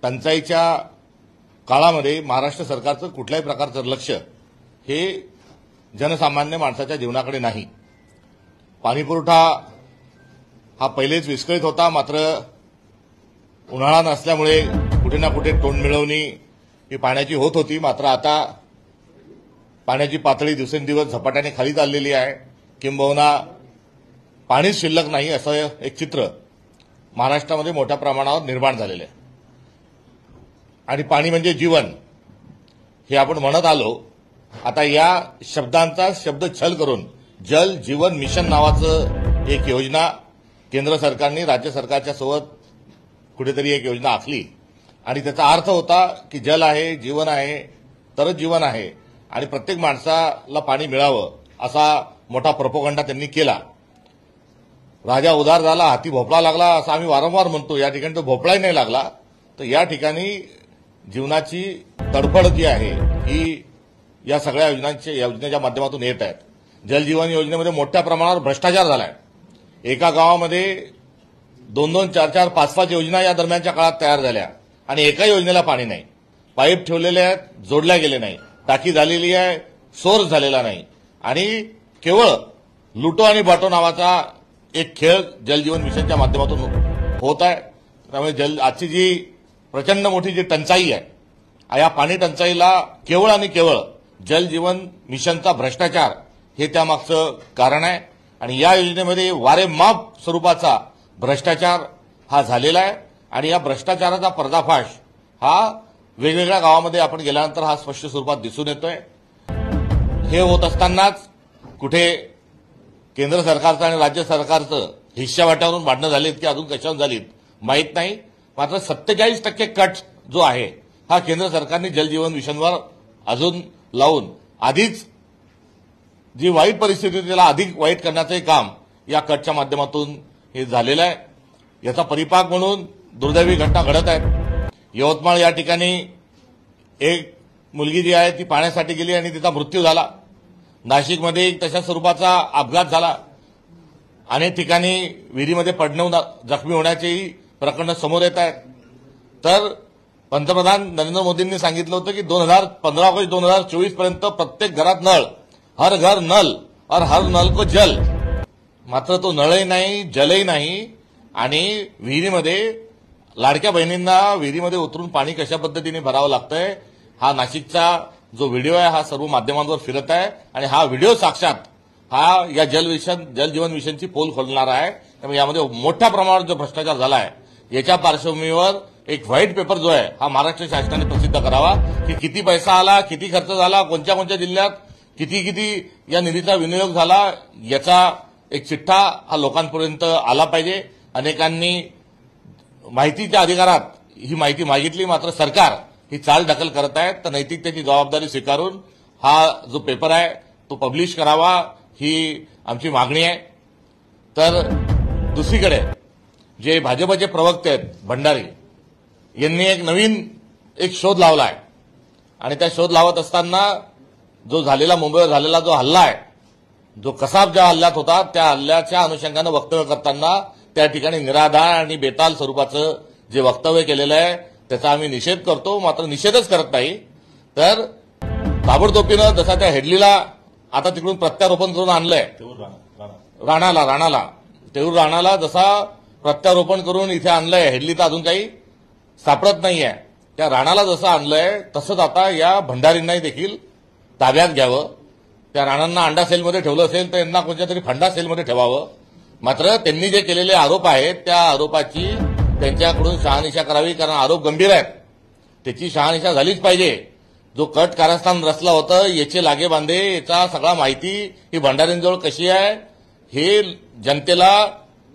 टंचाईच्या काळामध्ये महाराष्ट्र सरकारचं कुठल्याही प्रकारचं लक्ष हे जनसामान्य माणसाच्या जीवनाकडे नाही. पाणीपुरवठा हा पहिलेच विस्कळीत होता, मात्र उन्हाळा नसल्यामुळे कुठे ना कुठे तोंड मिळवणी ही पाण्याची होत होती. मात्र आता पाण्याची पातळी दिवसेंदिवस झपाट्याने खाली चाललेली आहे. किंबहुना पाणीच शिल्लक नाही असं एक चित्र महाराष्ट्रामध्ये मोठ्या प्रमाणावर निर्माण झालेलं आहे. आणि पाणी म्हणजे जीवन हे आपण म्हणत आलो. आता या शब्दांचा शब्दछल करून जल जीवन मिशन नावाचं एक योजना केंद्र सरकारने राज्य सरकारच्या सोबत कुठेतरी एक योजना आखली. आणि त्याचा अर्थ होता की जल आहे, जीवन आहे, तरच जीवन आहे आणि प्रत्येक माणसाला पाणी मिळावं असा मोठा प्रोपोगंडा त्यांनी केला. राजा उदार झाला, हाती भोपळा लागला असं आम्ही वारंवार म्हणतो. या ठिकाणी तो भोपळाही नाही लागला. तर या ठिकाणी जीवनाची तडफड जी आहे ही या सगळ्या योजनेच्या माध्यमातून येत आहेत. जलजीवन योजनेमध्ये मोठ्या प्रमाणावर भ्रष्टाचार झालाय. एका गावामध्ये 2-2, 4-4, 5-5 योजना या दरम्यानच्या काळात तयार झाल्या आणि एका योजनेला पाणी नाही. पाईप ठेवलेले आहेत, जोडल्या गेले नाही. टाकी झालेली आहे, सोर्स झालेला नाही. आणि केवळ लुटो आणि बाटो नावाचा एक खेळ जलजीवन मिशनच्या माध्यमातून होत आहे. त्यामुळे आजची जी प्रचंड मोठी जी टंचाई आहे, या पाणी टंचाईला केवळ आणि केवळ जलजीवन मिशनचा भ्रष्टाचार हे त्यामागचं कारण आहे. आणि या योजनेमध्ये वारेमाप स्वरूपाचा भ्रष्टाचार हा झालेला आहे. आणि या भ्रष्टाचाराचा पर्दाफाश हा वेगवेगळ्या गावामध्ये आपण गेल्यानंतर हा स्पष्ट स्वरूपात दिसून येतोय. हे होत असतानाच कुठे केंद्र सरकारचं आणि राज्य सरकारचं हिश्श्यावाट्यावरून भांडणं झालीत की अजून कशावर झालीत माहीत नाही. मात्र 47% कट जो आहे हा केंद्र सरकारने जलजीवन मिशनवर अजून लावून आधीच जी वाईट परिस्थिती होती त्याला अधिक वाईट करण्याचं काम या कटच्या माध्यमातून हे झालेलं आहे. याचा परिपाक म्हणून दुर्दैवी घटना घडत आहेत. यवतमाळ या ठिकाणी एक मुलगी जी आहे ती पाण्यासाठी गेली आणि तिचा मृत्यू झाला. नाशिकमध्ये एक तशा स्वरूपाचा अपघात झाला. अनेक ठिकाणी विहिरीमध्ये पडणं, जखमी होण्याचेही प्रकरणं समोर येत आहेत. तर पंतप्रधान नरेंद्र मोदींनी सांगितलं होतं की 2015 ऑगस्ट 2024 पर्यंत प्रत्येक घरात नळ, हर घर नल और हर नल को जल. मात्र तो नळही नाही, जलही नाही. आणि विहिरीमध्ये लाडक्या बहिणींना विहिरीमध्ये उतरून पाणी कशा पद्धतीने भरावं लागतंय हा नाशिकचा जो व्हिडिओ आहे हा सर्व माध्यमांवर फिरत आहे. आणि हा व्हिडिओ साक्षात हा या जलजीवन मिशनची पोल खोलणारा आहे. त्यामुळे यामध्ये मोठ्या प्रमाणावर जो भ्रष्टाचार झाला आहे याच्या पार्श्वभूमीवर एक व्हाईट पेपर जो आहे हा महाराष्ट्र शासनाने प्रसिद्ध करावा की किती पैसा आला, किती खर्च झाला, कोणत्या कोणत्या जिल्ह्यात किती या निधीचा विनियोग झाला याचा एक चिठ्ठा हा लोकांपर्यंत आला पाहिजे. अनेकांनी माहितीच्या अधिकारात ही माहिती मागितली, मात्र सरकार ही चाल ढकल करत आहे. तर नैतिकतेची जबाबदारी स्वीकारून हा जो पेपर आहे तो पब्लिश करावा ही आमची मागणी आहे. तर दुसरीकडे जे भाजपचे प्रवक्ते आहेत भंडारी यांनी एक नवीन शोध लावला आहे. आणि त्या शोध लावत असताना जो झालेला मुंबईवर झालेला जो हल्ला आहे, जो कसाब ज्या हल्ल्यात होता त्या हल्ल्याच्या अनुषंगानं वक्तव्य करताना त्या ठिकाणी निराधार आणि बेताल स्वरूपाचं जे वक्तव्य केलेलं आहे त्याचा आम्ही निषेध करतो. मात्र निषेधच करत नाही तर ताबडतोबीनं जसा त्या हेडलीला आता तिकडून प्रत्यारोपण करून आणलंय राणाला जसा प्रत्यारोपण करून इथे आणलंय, हेडली तर अजून काही सापडत नाहीये. त्या राणाला जसं आणलंय तसंच आता या भंडारींनाही देखील ताब्यात घ्यावं. त्या राणांना अंडा सेलमध्ये ठेवलं असेल तर यांना कोणत्या तरी फंडा सेलमध्ये ठेवावं. मात्र त्यांनी जे केलेले आरोप आहेत त्या आरोपाची त्यांच्याकडून शहानिशा करावी, कारण आरोप गंभीर आहेत. त्याची शहानिशा झालीच पाहिजे. जो कट कारस्थान रचलं होतं याचे लागे बांधे याचा सगळा माहिती ही भंडारींजवळ कशी आहे हे जनतेला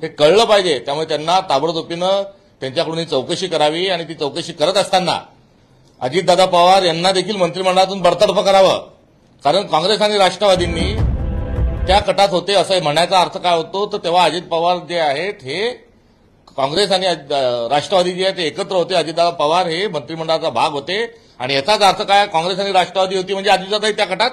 हे कळलं पाहिजे. त्यामुळे त्यांना ताबडतोबीनं त्यांच्याकडून ही चौकशी करावी आणि ती चौकशी करत असताना अजितदादा पवार यांना देखील मंत्रिमंडळातून बडतर्फ करावं. कारण काँग्रेस आणि राष्ट्रवादींनी त्या कटात होते असं म्हणण्याचा अर्थ काय होतो, तर तेव्हा अजित पवार जे आहेत हे काँग्रेस आणि राष्ट्रवादी जे आहे ते एकत्र होते. अजितदादा पवार हे मंत्रिमंडळाचा भाग होते आणि याचाच अर्थ काय, काँग्रेस आणि राष्ट्रवादी होती म्हणजे अजितदादाही त्या कटात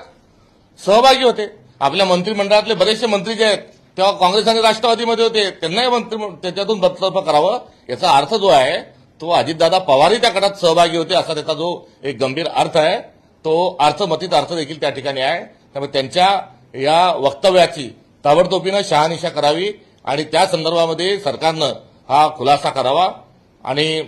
सहभागी होते. आपल्या मंत्रिमंडळातले बरेचसे मंत्री जे आहेत तेव्हा काँग्रेस आणि राष्ट्रवादीमध्ये होते, त्यांनाही त्याच्यातून बडतर्फ करावं. याचा अर्थ जो आहे तो अजितदादा पवारही त्या कटात सहभागी होते असा त्याचा जो एक गंभीर अर्थ आहे तो अर्थमतीत अर्थ देखील त्या ठिकाणी आहे. त्यामुळे त्यांच्या या वक्तव्याची ताबडतोबीनं शहानिशा करावी आणि त्या संदर्भामध्ये सरकारनं हा खुलासा करावा. आणि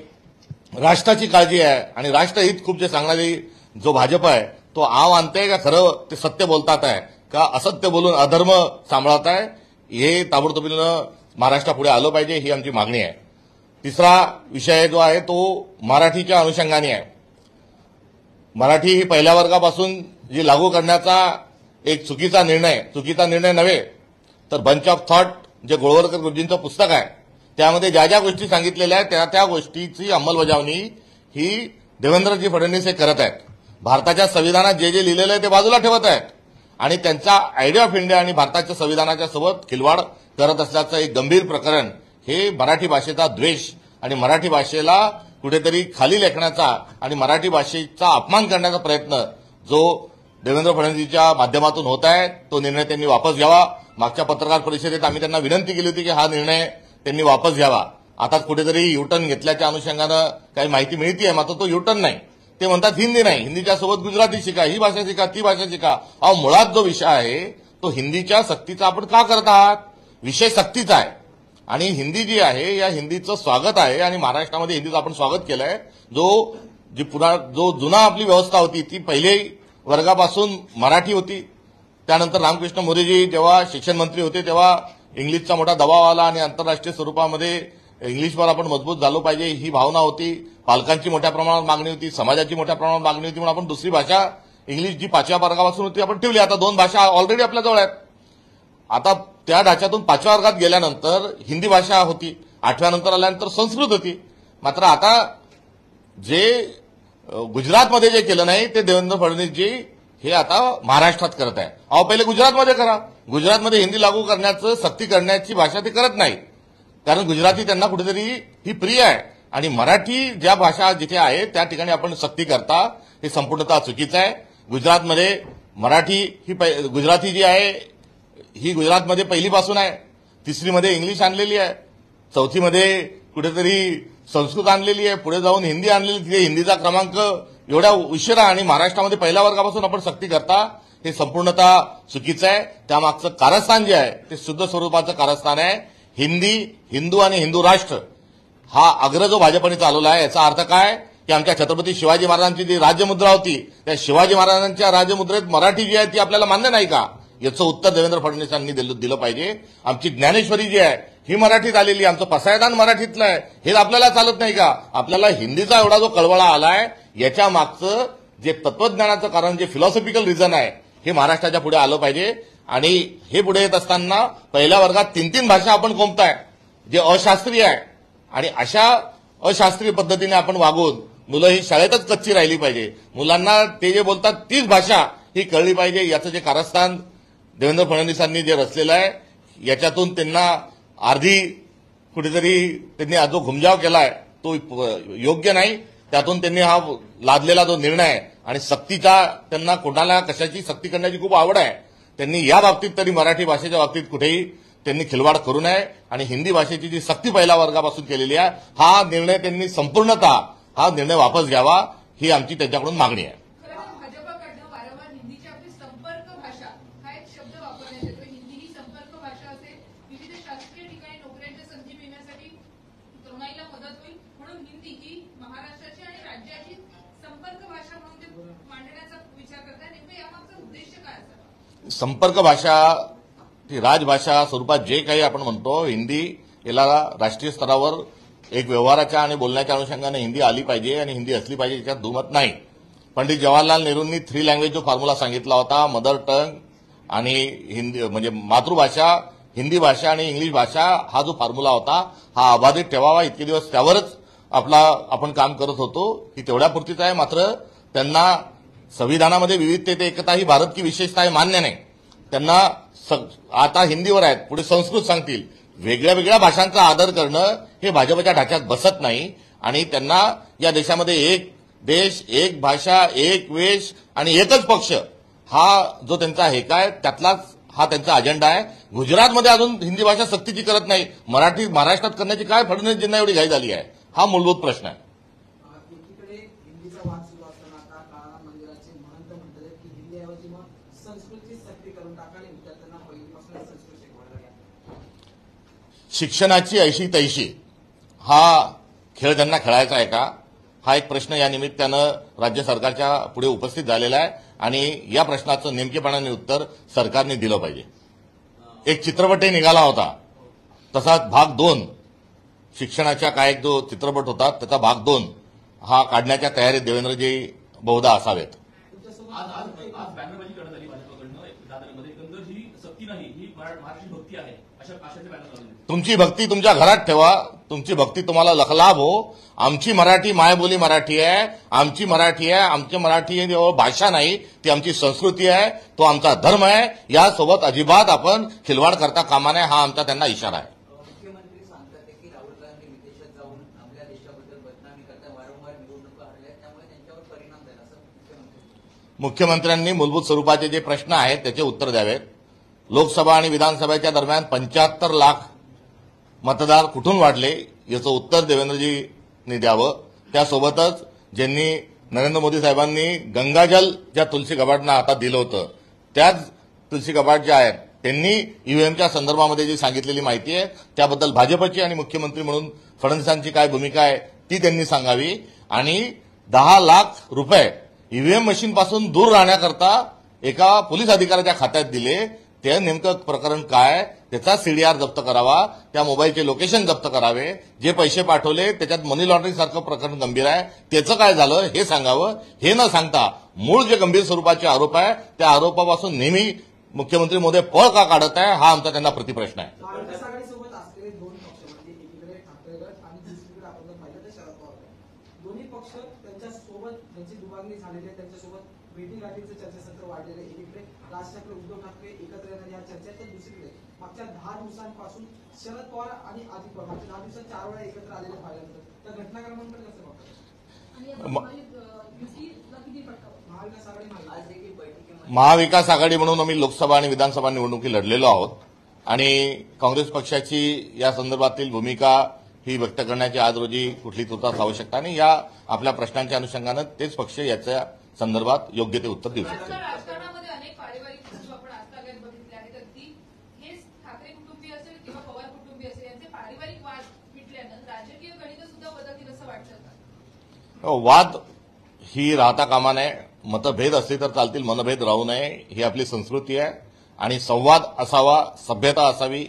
राष्ट्राची काळजी आहे आणि राष्ट्रहित खूप जे सांगणारी जो भाजप आहे तो आव आणते का खरं ते सत्य बोलतात आहे का असत्य बोलून अधर्म सांभाळत आहे, हे ताबडतोबीनं महाराष्ट्रापुढे आलं पाहिजे, ही आमची मागणी आहे. तिसरा विषय जो आहे तो मराठीच्या अनुषंगाने आहे. मराठी ही पहिल्या वर्गापासून जी लागू करण्याचा एक चुकीचा निर्णय नव्हे तर बंच ऑफ थॉट जे गोळवलकर गुरुजींचं पुस्तक आहे त्यामध्ये ज्या ज्या गोष्टी सांगितलेल्या आहेत त्या गोष्टीची अंमलबजावणी ही देवेंद्रजी फडणवीस हे करत आहेत. भारताच्या संविधानात जे जे लिहिलेलं आहे ते बाजूला ठेवत आहेत आणि त्यांचा आयडिया ऑफ इंडिया आणि भारताच्या संविधानाच्या सोबत खिलवाड करत असल्याचं एक गंभीर प्रकरण हे मराठी भाषेचा द्वेष आणि मराठी भाषेला कुठेतरी खाली लेखण्याचा आणि मराठी भाषेचा अपमान करण्याचा प्रयत्न जो देवेंद्र फडणवीसच्या माध्यमातून होत आहे तो निर्णय त्यांनी वापस घ्यावा. मागच्या पत्रकार परिषदेत आम्ही त्यांना विनंती केली होती की हा निर्णय त्यांनी वापस घ्यावा. आता कुठेतरी युटर्न घेतल्याच्या अनुषंगानं काही माहिती मिळतीये, मात्र तो युटर्न नाही. ते म्हणतात हिंदी नाही, हिंदीच्या सोबत गुजराती शिका, ही भाषा शिका, ती भाषा शिका. अहो मुळात जो विषय आहे तो हिंदीच्या सक्तीचा आपण का करत आहात, विषय सक्तीचा आहे आणि हिंदी जी आहे या हिंदीचं स्वागत आहे आणि महाराष्ट्रामध्ये हिंदीचं आपण स्वागत केलंय. जो जुना आपली व्यवस्था होती ती पहिल्या वर्गापासून मराठी होती. त्यानंतर रामकृष्ण मोरेजी जेव्हा शिक्षण मंत्री होते तेव्हा इंग्लिशचा मोठा दबाव आला आणि आंतरराष्ट्रीय स्वरूपामध्ये इंग्लिशवर आपण मजबूत झालो पाहिजे ही भावना होती. पालकांची मोठ्या प्रमाणात मागणी होती, समाजाची मोठ्या प्रमाणात मागणी होती, म्हणून आपण दुसरी भाषा इंग्लिश जी 5व्या वर्गापासून होती आपण ठेवली. आता 2 भाषा ऑलरेडी आपल्याजवळ आहेत. आता त्या ढाच्यातून 5व्या वर्गात गेल्यानंतर हिंदी भाषा होती, 8व्या नंतर आल्यानंतर संस्कृत होती. मात्र आता जे गुजरातमध्ये जे केलं नाही ते देवेंद्र फडणवीसजी हे आता महाराष्ट्रात करत आहे. अहो पहिले गुजरातमध्ये करा. गुजरातमध्ये हिंदी लागू करण्याचं सक्ती करण्याची भाषा ते करत नाही कारण गुजराती त्यांना कुठेतरी ही प्रिय आहे आणि मराठी ज्या भाषा जिथे आहे त्या ठिकाणी आपण सक्ती करता हे संपूर्णतः चुकीचं आहे. गुजरातमध्ये मराठी ही गुजराती जी आहे ही गुजरातमध्ये पहिलीपासून आहे, 3रीमध्ये इंग्लिश आणलेली आहे, 4थीमध्ये कुठेतरी संस्कृत आणलेली आहे, पुढे जाऊन हिंदी आणलेली. तिथे हिंदीचा क्रमांक एवढ्या उशिरा आणि महाराष्ट्रामध्ये पहिल्या वर्गापासून आपण सक्ती करता हे संपूर्णतः चुकीचं आहे. त्यामागचं कारस्थान जे आहे ते शुद्ध स्वरूपाचं कारस्थान आहे. हिंदी, हिंदू आणि हिंदू राष्ट्र हा अग्र जो भाजपने चालवला आहे याचा अर्थ काय की आमच्या छत्रपती शिवाजी महाराजांची जी राजमुद्रा होती त्या शिवाजी महाराजांच्या राजमुद्रेत मराठी जी आहे ती आपल्याला मान्य नाही का, याचं उत्तर देवेंद्र फडणवीसांनी दिलं पाहिजे. आमची ज्ञानेश्वरी जी आहे ही मराठीत आलेली, आमचं पसायदान मराठीतलं आहे, हे आपल्याला चालत नाही का. आपल्याला हिंदीचा एवढा जो कळवळा आलाय याच्या मागचं जे तत्वज्ञानाचं कारण जे फिलॉसॉफिकल रिझन आहे हे महाराष्ट्राच्या पुढे आलं पाहिजे. आणि हे पुढे येत असताना पहिल्या वर्गात 3 भाषा आपण कोंबताय जे अशास्त्रीय आहे आणि अशा अशास्त्रीय पद्धतीने आपण वागून मुलं ही शाळेतच कच्ची राहिली पाहिजे. मुलांना ते जे बोलतात तीच भाषा ही कळली पाहिजे. याचं जे कारस्थान देवेंद्र फडणवीसांनी जे रचलेलं आहे याच्यातून त्यांना अर्धी कुठेतरी त्यांनी जो घुमजाव केलाय तो योग्य नाही. त्यातून त्यांनी हा लादलेला जो निर्णय आहे आणि सक्तीचा त्यांना कोणाला कशाची सक्ती करण्याची खूप आवड आहे. त्यांनी या बाबतीत तरी मराठी भाषेच्या बाबतीत कुठेही त्यांनी खिलवाड करू नये आणि हिंदी भाषेची जी सक्ती पहिल्या वर्गापासून केलेली आहे हा निर्णय त्यांनी संपूर्णतः हा निर्णय वापस घ्यावा ही आमची त्यांच्याकडून मागणी आहे. खरं तर भाजपकडनं वारंवार हिंदीची आपली संपर्क भाषा हा एक शब्द वापरण्यात येतो. हिंदी ही संपर्क भाषा असेल, विविध शासकीय ठिकाणी नोकऱ्यांच्या संधी मिळण्यासाठी तरुणाईला मदत होईल म्हणून हिंदी ही महाराष्ट्राची आणि राज्याची संपर्क भाषा म्हणून ते मांडण्याचा विचार करताय. नेमकं यामागचा उद्देश काय असावा? संपर्क भाषा ती राजभाषा स्वरूपात जे काही आपण म्हणतो हिंदी याला राष्ट्रीय स्तरावर एक व्यवहाराच्या आणि बोलण्याच्या अनुषंगाने हिंदी आली पाहिजे आणि हिंदी असली पाहिजे याच्यात दुमत नाही. पंडित जवाहरलाल नेहरूंनी 3 लँग्वेज जो फॉर्म्युला सांगितला होता, मदर टंग आणि हिंदी म्हणजे मातृभाषा हिंदी भाषा आणि इंग्लिश भाषा हा जो फॉर्म्युला होता हा अबाधित ठेवावा, इतके दिवस त्यावरच आपण काम करत होतो, ही तेवढ्यापुरतीच आहे. मात्र त्यांना संविधानामध्ये विविधतेत एकता ही भारत की विशेषता आहे मान्य नाही. त्यांना आता हिंदीवर आहेत, पुढे संस्कृत सांगतील. वेगळ्या वेगळ्या भाषांचा आदर करणं हे भाजपच्या ढाच्यात बसत नाही आणि त्यांना या देशामध्ये एक देश, एक भाषा, एक वेश आणि एकच पक्ष हा जो त्यांचा हेका आहे त्यातलाच हा त्यांचा अजेंडा आहे. गुजरातमध्ये अजून हिंदी भाषा सक्तीची करत नाही, मराठी महाराष्ट्रात करण्याची काय फडणवीसजींना एवढी घाई झाली आहे, हा मूलभूत प्रश्न आहे. एकीकडे हिंदीचा वाद सुरू असताना आता काळाराम मंदिराचे महंत म्हणतात की हिंदीऐवजी मग संस्कृतची सक्ती करून टाकावी, विद्यार्थ्यांना पहिलीपासून संस्कृत शिकवायला घ्या. शिक्षणाची ऐशी तैशी हा खेळ त्यांना खेळायचा आहे का, हा एक प्रश्न या निमित्तानं राज्य सरकारच्या पुढे उपस्थित झालेला आहे आणि या प्रश्नाचं नेमकेपणाने उत्तर सरकारने दिलं पाहिजे. एक चित्रपटही निघाला होता, तसाच भाग 2 शिक्षणाच्या काय एक जो चित्रपट होता त्याचा भाग 2 हा काढण्याच्या तयारीत देवेंद्रजी बहुधा असावेत. आज बॅनरबाजी करण्यात आली भाजपकडनं दादरमध्ये. एकंदर ही सक्ती नाही, ही महाराष्ट्र भक्ती आहे अशा आशयाचे बॅनर लावले. तुमची भक्ती तुमच्या घरात ठेवा, तुमची भक्ती तुम्हाला लखलाभ हो. आमची मराठी मायबोली मराठी आहे, आमची मराठी आहे, आमची मराठी भाषा नाही, ती आमची संस्कृती आहे, तो आमचा धर्म आहे. यासोबत अजिबात आपण खिलवाड करता कामा नये, हा आमचा त्यांना इशारा आहे. मुख्यमंत्री सांगतात की राहुल गांधी विदेशात जाऊन आपल्या देशाबद्दल बदनामी करता वारंवार निवडणुका हरल्या, त्यामुळे त्यांच्यावर परिणाम झाला असं मुख्यमंत्र्यांनी मूलभूत स्वरूपाचे जे प्रश्न आहेत त्याचे उत्तर द्यावेत. लोकसभा आणि विधानसभेच्या दरम्यान 75 लाख मतदार कुठून वाढले याचं उत्तर देवेंद्रजींनी द्यावं. त्यासोबतच ज्यांनी नरेंद्र मोदी साहेबांनी गंगाजल ज्या तुलसी गबाडना हातात दिलं होतं त्याच तुलसी गबाड ज्या आहेत त्यांनी ईव्हीएमच्या संदर्भामध्ये जी सांगितलेली माहिती आहे त्याबद्दल भाजपची आणि मुख्यमंत्री म्हणून फडणवीसांची काय भूमिका आहे ती त्यांनी सांगावी. आणि 10 लाख रुपये ईव्हीएम मशीनपासून दूर राहण्याकरता एका पोलीस अधिकाऱ्याच्या खात्यात दिले, ते नेमकं प्रकरण काय, त्याचा सीडीआर जप्त करावा, त्या मोबाईलचे लोकेशन जप्त करावे. जे पैसे पाठवले त्याच्यात मनी लॉन्ड्रिंग सारखं प्रकरण गंभीर आहे, त्याचं काय झालं हे सांगावं. हे न सांगता मूळ जे गंभीर स्वरूपाचे आरोप आहे त्या आरोपापासून नेहमी मुख्यमंत्री महोदय पळ का काढत आहे, हा आमचा त्यांना प्रतिप्रश्न आहे. महाविकास आघाडीसोबत असलेले दोन पक्ष म्हणजे एकीकडे ठाकरे गट आणि दुसरीकडे आपण जर पाहिलं तर शरद पवार गट, दोन्ही पक्ष त्यांच्या सोबत ज्यांची दुभागणी झालेली आहे त्यांच्यासोबत भेटीगाठीचं चर्चासत्र वाढलेलं आहे. एकीकडे राज ठाकरे उद्धव ठाकरे एकत्र येणार या चर्चा, तर दुसरीकडे मागच्या 10 दिवसांपासून शरद पवार आणि अजित पवार मागच्या 10 दिवसात 4 वेळा एकत्र आलेले पाहिलं तर त्या घटनाक्रमांकडे कसं बघतात महाविकास आघाडी आज देखील बैठकीमध्ये महाविकास आघाडी म्हणून आम्ही लोकसभा आणि विधानसभा निवडणुकी लढलेलो आहोत आणि काँग्रेस पक्षाची या संदर्भातील भूमिका ही व्यक्त करण्याची आज रोजी कुठली तुर्तास आवश्यकता नाही. या आपल्या प्रश्नांच्या अनुषंगानं तेच पक्ष याच्या संदर्भात योग्य ते उत्तर देऊ शकतील. राजकारणामध्ये अनेक पारिवारिक वस्तू आपण आजतागायत बघितले आहेत. अगदी हेच ठाकरे कुटुंबीय असेल किंवा पवार कुटुंबीय असेल यांचे पारिवारिक वाद मिटल्यानं राजकीय गणित सुद्धा बदलतील असं वाटतं का? वाद ही राहता कामा नये, मतभेद असले तर चालतील, मनभेद राहू नये, ही आपली संस्कृती आहे आणि संवाद असावा, सभ्यता असावी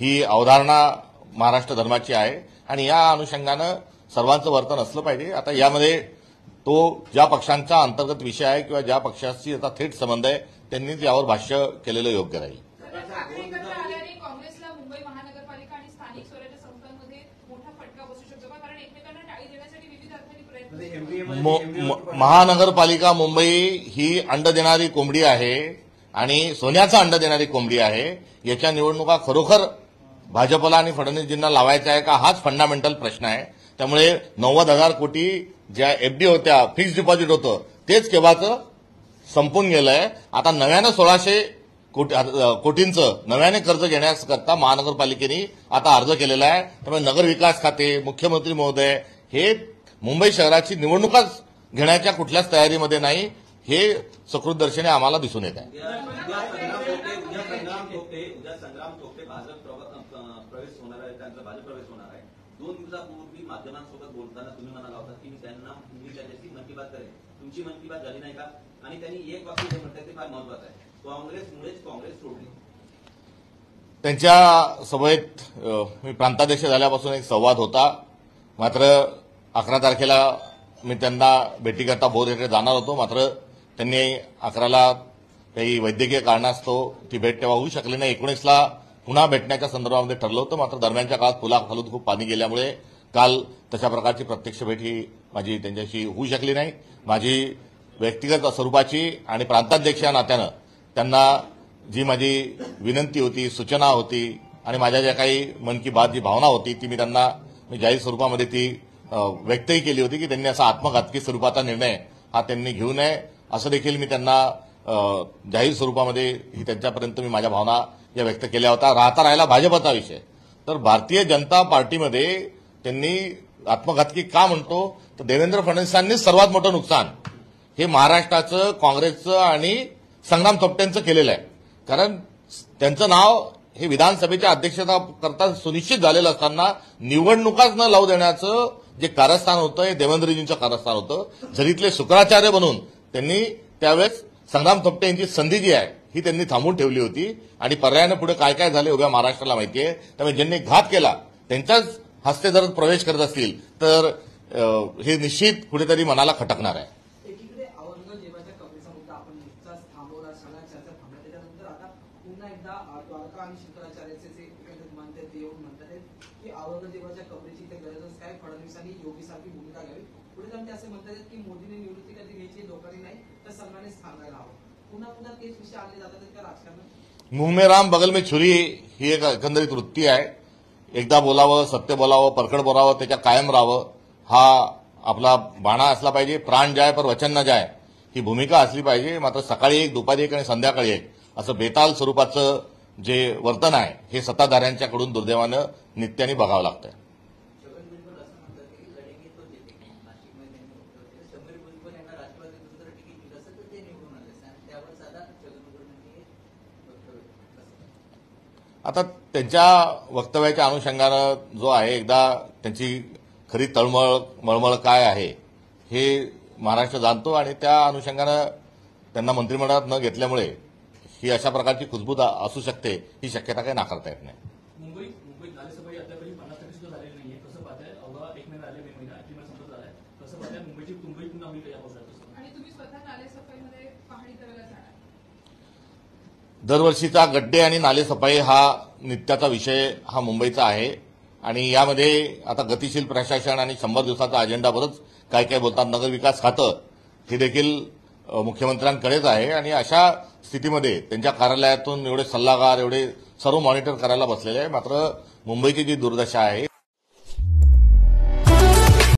ही अवधारणा महाराष्ट्र धर्माची आहे आणि या अनुषंगानं सर्वांचं वर्तन असलं पाहिजे. आता यामध्ये तो ज्या पक्षांचा अंतर्गत विषय आहे किंवा ज्या पक्षाशी याचा थेट संबंध आहे त्यांनीच यावर भाष्य केलेलं योग्य राहील. ठाकरे एकत्र आल्याने काँग्रेसला मुंबई महानगरपालिका आणि स्थानिक स्वराज्य संस्थांमध्ये मोठा फटका बसू शकतो का? कारण एकमेकांना टाळी देण्यासाठी विविध अर्थांनी प्रयत्न महानगरपालिका मुंबई ही अंड देणारी कोंबडी आहे आणि सोन्याचा अंड देणारी कोंबडी आहे. याच्या निवडणुका खरोखर भाजपला आणि फडणवीसजींना लावायचा आहे का, हाच फंडामेंटल प्रश्न आहे. त्यामुळे 90,000 कोटी ज्या एफडी होत्या, फिक्स्ड डिपॉझिट होतं, तेच केव्हाचं संपून गेलंय. आता नव्यानं 1600 कोटींचं नव्याने कर्ज घेण्याकरता महानगरपालिकेने आता अर्ज केलेला आहे. त्यामुळे नगर विकास खाते, मुख्यमंत्री महोदय हे मुंबई शहराची निवडणुकाच घेण्याच्या कुठल्याच तयारीमध्ये नाही, हे सकृतदर्शनी आम्हाला दिसून येत आहे. उद्या संग्राम थोपटे भाजप प्रवेश होणार आहे, त्यांचा भाजप प्रवेश होणार आहे. 2 दिवसापूर्वी माध्यमांसोबत बोलताना तुम्ही म्हणाला होता की मी त्यांना मी त्याच्याशी मन की बात करेन. तुमची मन की बात झाली नाही का? आणि त्यांनी एक वाक्य जे म्हणतात ते फार महत्वाचं आहे, काँग्रेसमुळेच काँग्रेस सोडली. त्यांच्या सभेत मी प्रांताध्यक्ष झाल्यापासून एक संवाद होता. मात्र 11 तारखेला मी त्यांना भेटीकरता भोर येथे जाणार होतो. मात्र त्यांनी 11ला काही वैद्यकीय कारणास्तव ती भेट तेव्हा होऊ शकली नाही. 19ला पुन्हा भेटण्याच्या संदर्भामध्ये ठरलं होतं. मात्र दरम्यानच्या काळात पुलाखालून खूप पाणी गेल्यामुळे काल तशा प्रकारची प्रत्यक्ष भेट ही माझी त्यांच्याशी होऊ शकली नाही. माझी व्यक्तिगत स्वरूपाची आणि प्रांताध्यक्ष या नात्यानं त्यांना जी माझी विनंती होती, सूचना होती आणि माझ्या ज्या काही मन की बात जी भावना होती ती मी त्यांना जाहीर स्वरूपामध्ये ती व्यक्तही केली होती की त्यांनी असा आत्मघातकी स्वरूपाचा निर्णय हा त्यांनी घेऊ नये, असं देखील मी त्यांना जाहीर स्वरूपामध्ये ही त्यांच्यापर्यंत मी माझ्या भावना या व्यक्त केल्या होत्या. राहिला भाजपचा विषय, तर भारतीय जनता पार्टीमध्ये त्यांनी आत्मघातकी का म्हणतो तर देवेंद्र फडणवीसांनीच सर्वात मोठं नुकसान हे महाराष्ट्राचं, काँग्रेसचं आणि संग्राम थोपटेंचं केलेलं आहे. कारण त्यांचं नाव हे विधानसभेच्या अध्यक्षता करता सुनिश्चित झालेलं असताना निवडणुकाच न लावू देण्याचं जे कारस्थान होतं हे देवेंद्रजींचं कारस्थान होतं. झरीतले शुक्राचार्य बनून त्यांनी त्यावेळेस संग्राम थोपटे यांची संधी जी आहे ही त्यांनी थांबवून ठेवली होती आणि पर्यायानं पुढे काय काय झाले उभ्या महाराष्ट्राला माहिती आहे. त्यामुळे ज्यांनी घात केला त्यांच्याच हस्ते जर प्रवेश करत असतील तर हे निश्चित कुठेतरी मनाला खटकणार आहे. एकीकडे औरंगजेबाच्या कबरीचा मुद्दा आपण नुकताच थांबवला, सगळ्या चर्चा थांबल्या. त्याच्यानंतर आता पुन्हा एकदा द्वारका आणि शंकराचार्याचे जे एकंदरीत म्हणतात ते येऊन म्हणतात की औरंगजेबाच्या कबरीची इथे गरजच काय, फडणवीसांनी योगीसारखी भूमिका घ्यावी. पुढे जाऊन ते असे म्हणतात की मोदींनी निवृत्ती कधी घ्यायची, लोकांनी नाही तर सलमानेच थांबायला हवं. पुन्हा तेच विषय आणले जातात का राजकारणात? मुंह में राम बगल में छुरी ही एक एकंदरीत वृत्ती आहे. एकदा बोलावं, सत्य बोलावं, परखड बोलावं, त्याच्या कायम राहावं हा आपला बाणा असला पाहिजे. प्राण जाय पर वचन न जाय ही भूमिका असली पाहिजे. मात्र सकाळी एक, दुपारी एक आणि संध्याकाळी एक असं बेताल स्वरूपाचं जे वर्तन आहे हे सत्ताधाऱ्यांच्याकडून दुर्दैवानं नित्याने बघावं लागतंय. छगन भुजबळ असं म्हणतात की लढेंगे तो जितेंगे. नाशिकमध्ये त्यांनी वक्तव्य केलं. शंभर भुजबळ यांना राष्ट्रवादी दुसरं तिकीट दिलं असतं तर ते निवडून आले असते आणि त्यावर साधा छगन भुजबळांनी हे वक्तव्य केलं. आता त्यांच्या वक्तव्याच्या अनुषंगानं जो आहे एकदा त्यांची खरी मळमळ काय आहे हे महाराष्ट्र जाणतो आणि त्या अनुषंगानं त्यांना मंत्रिमंडळात न घेतल्यामुळे ही अशा प्रकारची खुशबू असू शकते ही शक्यता काही नाकारता येत नाही. मुंबईत नालेसफाई अद्यापही 50% सुद्धा झालेली नाहीये. कसं पाहताय? अवघा 1 महिना झाले, मे महिना एप्रिल महिना संपत झालाय. कसं पाहताय मुंबईची पुन्हा होईल या पावसाळ्यात? आणि तुम्ही स्वतः नालेसफाईमध्ये पाहणी करायला जाणार? दरवर्षीचा गड्डे आणि नालेसफाई हा नित्याचा विषय हा मुंबईचा आहे आणि यामध्ये आता गतिशील प्रशासन आणि 100 दिवसाचा अजेंडा बरंच काय काय बोलतात. नगरविकास खातं हे देखील मुख्यमंत्र्यांकडेच आहे आणि अशा स्थितीमध्ये त्यांच्या कार्यालयातून एवढे सल्लागार, एवढे सर्व मॉनिटर करायला बसलेले आहे. मात्र मुंबईची जी दुर्दशा आहे